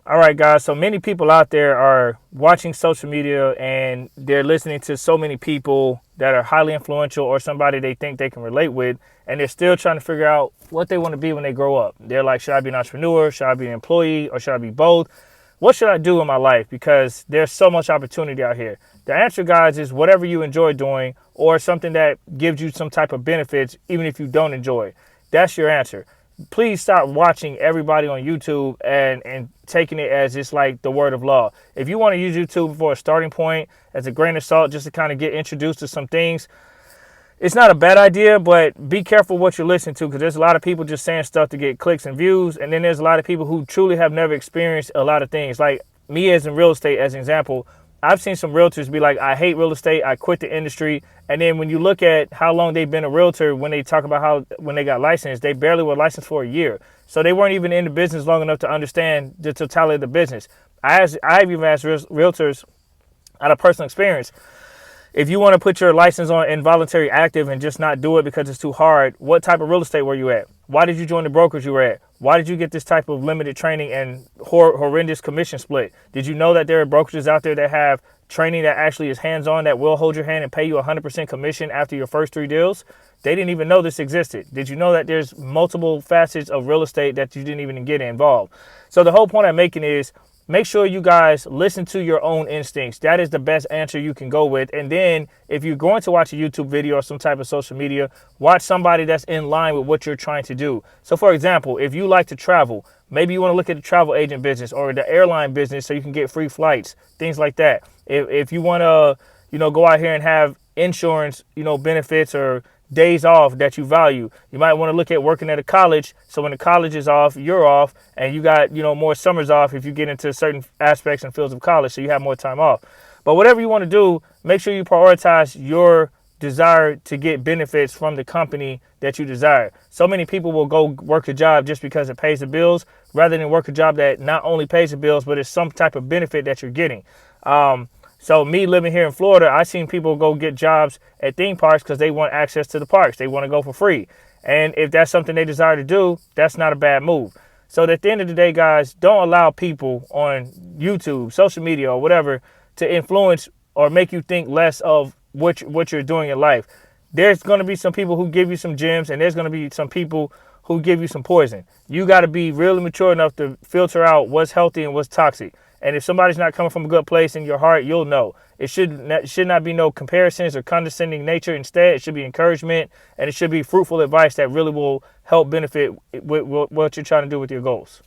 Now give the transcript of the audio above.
All right, guys. So many people out there are watching social media and they're listening to so many people that are highly influential or somebody they think they can relate with. And they're still trying to figure out what they want to be when they grow up. They're like, should I be an entrepreneur? Should I be an employee? Or should I be both? What should I do in my life? Because there's so much opportunity out here. The answer, guys, is whatever you enjoy doing or something that gives you some type of benefits, even if you don't enjoy it. That's your answer. Please stop watching everybody on YouTube and taking it as it's like the word of law. If you want to use YouTube for a starting point, as a grain of salt, just to kind of get introduced to some things, it's not a bad idea, but be careful what you're listening to, because there's a lot of people just saying stuff to get clicks and views. And then there's a lot of people who truly have never experienced a lot of things. Like me as in real estate, as an example, I've seen some realtors be like, I hate real estate, I quit the industry. And then when you look at how long they've been a realtor, when they talk about how when they got licensed, they barely were licensed for a year. So they weren't even in the business long enough to understand the totality of the business. I've even asked realtors out of personal experience, if you want to put your license on involuntary active and just not do it because it's too hard, what type of real estate were you at? Why did you join the brokerage you were at? Why did you get this type of limited training and horrendous commission split? Did you know that there are brokerages out there that have training that actually is hands-on, that will hold your hand and pay you 100% commission after your first 3 deals? They didn't even know this existed. Did you know that there's multiple facets of real estate that you didn't even get involved? So the whole point I'm making is, make sure you guys listen to your own instincts. That is the best answer you can go with. And then if you're going to watch a YouTube video or some type of social media, watch somebody that's in line with what you're trying to do. So for example, if you like to travel, maybe you want to look at the travel agent business or the airline business so you can get free flights, things like that. If you want to, go out here and have insurance, benefits or days off that you value, you might want to look at working at a college. So when the college is off, you're off, and you got, more summers off if you get into certain aspects and fields of college, so you have more time off. But whatever you want to do, make sure you prioritize your desire to get benefits from the company that you desire. So many people will go work a job just because it pays the bills, rather than work a job that not only pays the bills, but it's some type of benefit that you're getting. So me living here in Florida, I've seen people go get jobs at theme parks because they want access to the parks. They want to go for free. And if that's something they desire to do, that's not a bad move. So at the end of the day, guys, don't allow people on YouTube, social media, or whatever to influence or make you think less of what you're doing in life. There's going to be some people who give you some gems, and there's going to be some people who give you some poison. You got to be really mature enough to filter out what's healthy and what's toxic. And if somebody's not coming from a good place in your heart, you'll know. It should not be no comparisons or condescending nature. Instead, it should be encouragement, and it should be fruitful advice that really will help benefit with what you're trying to do with your goals.